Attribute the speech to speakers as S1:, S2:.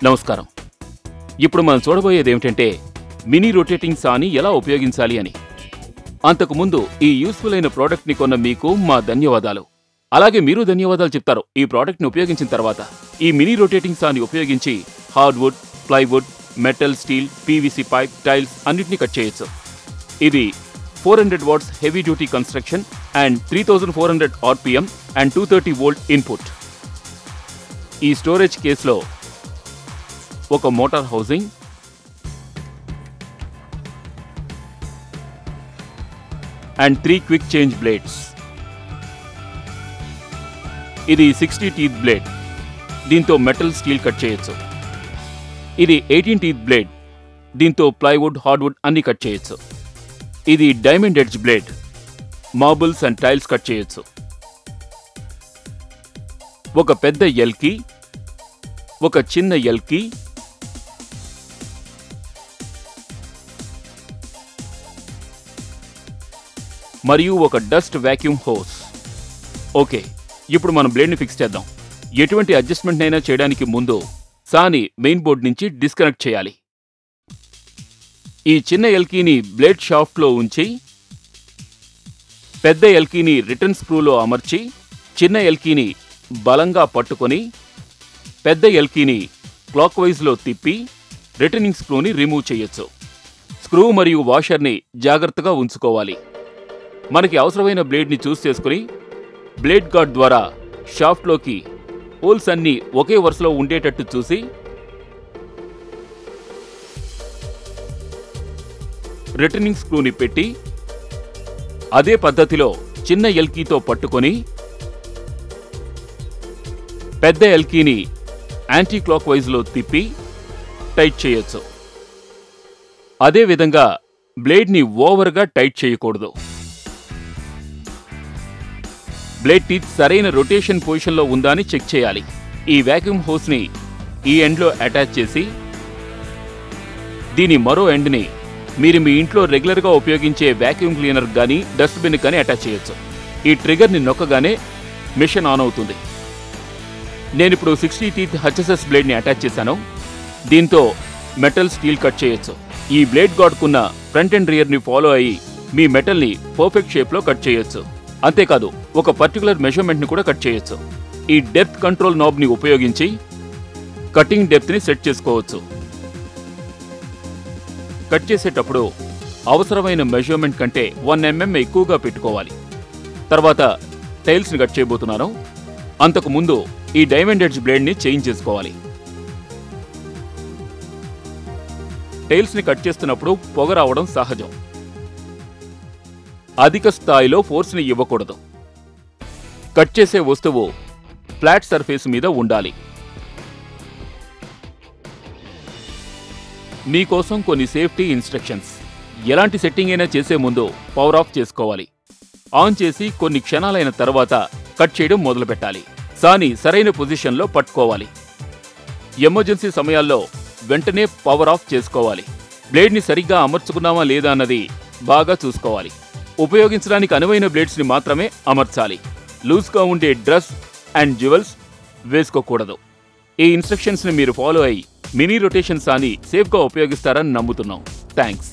S1: నమస్కారం. ఇప్పుడు మనం చూడబోయేది ఏమిటంటే మినీ రొటేటింగ్ సాని ఎలా ఉపయోగించాలి అని. అంతకుముందు ఈ యూస్ఫుల్ అయిన ప్రోడక్ట్ని కొన్న మీకు మా ధన్యవాదాలు. అలాగే మీరు ధన్యవాదాలు చెప్తారు ఈ ప్రోడక్ట్ని ఉపయోగించిన తర్వాత. ఈ మినీ రొటేటింగ్ సాని ఉపయోగించి hardwood, plywood, metal, steel, PVC pipe, tiles అన్నిటినీ కట్ చేయొచ్చు. ఇది 400 watts heavy duty construction and 3400 RPM and 230 volt input. ఈ స్టోరేజ్ కేసులో ఒక motor housing, and 3 quick change blades. ఇది 60 టీత్ బ్లేడ్, దీంతో మెటల్, స్టీల్ కట్ చేయొచ్చు. ఇది 18 టీత్ బ్లేడ్, దీంతో ప్లైవుడ్, హార్డ్వుడ్ అన్ని కట్ చేయొచ్చు. ఇది diamond edge blade, marbles and tiles cut చేయొచ్చు. ఒక పెద్ద ఎల్కి, ఒక చిన్న ఎల్కి, మరియు ఒక డస్ట్ వాక్యూమ్ హోస్. ఓకే, ఇప్పుడు మనం బ్లేడ్ని ఫిక్స్ చేద్దాం. ఎటువంటి అడ్జస్ట్మెంట్ అయినా చేయడానికి ముందు సాని మెయిన్ బోర్డ్ నుంచి డిస్కనెక్ట్ చేయాలి. ఈ చిన్న ఎల్కీని బ్లేడ్ షాఫ్ట్లో ఉంచి పెద్ద ఎల్కీని రిటర్న్ స్క్రూలో అమర్చి చిన్న ఎల్కీని బలంగా పట్టుకొని పెద్ద ఎల్కీని క్లాక్ వైజ్లో తిప్పి రిటర్నింగ్ స్క్రూని రిమూవ్ చేయొచ్చు. స్క్రూ మరియు వాషర్ని జాగ్రత్తగా ఉంచుకోవాలి. మనకి అవసరమైన బ్లేడ్ని చూస్ చేసుకుని బ్లేడ్ గార్డ్ ద్వారా షాఫ్ట్లోకి హోల్స్ అన్నీ ఒకే వరుసలో ఉండేటట్టు చూసి రిటర్నింగ్ స్క్రూని పెట్టి అదే పద్ధతిలో చిన్న ఎల్కీతో పట్టుకొని పెద్ద ఎల్కీని యాంటీ క్లాక్ వైజ్లో తిప్పి టైట్ చేయొచ్చు. అదేవిధంగా బ్లేడ్ని ఓవర్గా టైట్ చేయకూడదు. బ్లేడ్ టీత్ సరైన రొటేషన్ పొజిషన్లో ఉందా అని చెక్ చేయాలి. ఈ వాక్యూమ్ హోస్ని ఈ ఎండ్లో అటాచ్ చేసి దీని మరో ఎండ్ని మీరు మీ ఇంట్లో రెగ్యులర్గా ఉపయోగించే వాక్యూమ్ క్లీనర్ కానీ డస్ట్బిన్ కానీ అటాచ్ చేయొచ్చు. ఈ ట్రిగర్ని నొక్కగానే మిషన్ ఆన్ అవుతుంది. నేను ఇప్పుడు 60 టీత్ HSS బ్లేడ్ని అటాచ్ చేశాను. దీంతో మెటల్, స్టీల్ కట్ చేయొచ్చు. ఈ బ్లేడ్ గార్డ్కున్న ఫ్రంట్ అండ్ రియర్ని ఫాలో అయ్యి మీ మెటల్ని పర్ఫెక్ట్ షేప్లో కట్ చేయొచ్చు. అంతేకాదు ఒక పర్టికులర్ మెజర్మెంట్ని కూడా కట్ చేయొచ్చు. ఈ డెప్త్ కంట్రోల్ నాబ్ని ఉపయోగించి కటింగ్ డెప్త్ని సెట్ చేసుకోవచ్చు. కట్ చేసేటప్పుడు అవసరమైన మెజర్మెంట్ కంటే 1 mm ఎక్కువగా పెట్టుకోవాలి. తర్వాత టైల్స్ని కట్ చేయబోతున్నాను. అంతకుముందు ఈ డైమండ్ ఎడ్జ్ బ్లేడ్ని చేంజ్ చేసుకోవాలి. టైల్స్ని కట్ చేస్తున్నప్పుడు పొగ రావడం సహజం. అధిక స్థాయిలో ఫోర్స్ని ఇవ్వకూడదు. కట్ చేసే వస్తువు ఫ్లాట్ సర్ఫేస్ మీద ఉండాలి. మీకోసం కొన్ని సేఫ్టీ ఇన్స్ట్రక్షన్స్. ఎలాంటి సెట్టింగ్ అయినా చేసే ముందు పవర్ ఆఫ్ చేసుకోవాలి. ఆన్ చేసి కొన్ని క్షణాలైన తర్వాత కట్ చేయడం మొదలు పెట్టాలి. సాని సరైన పొజిషన్లో పట్టుకోవాలి. ఎమర్జెన్సీ సమయాల్లో వెంటనే పవర్ ఆఫ్ చేసుకోవాలి. బ్లేడ్ని సరిగ్గా అమర్చుకున్నామా లేదా అన్నది బాగా చూసుకోవాలి. ఉపయోగించడానికి అనువైన బ్లేడ్స్ని మాత్రమే అమర్చాలి. లూజ్గా ఉండే డ్రెస్ అండ్ జ్యువెల్స్ వేసుకోకూడదు. ఈ ఇన్స్ట్రక్షన్స్ని మీరు ఫాలో అయ్యి మినీ రొటేషన్ సాని సేఫ్గా ఉపయోగిస్తారని నమ్ముతున్నాం. థ్యాంక్స్.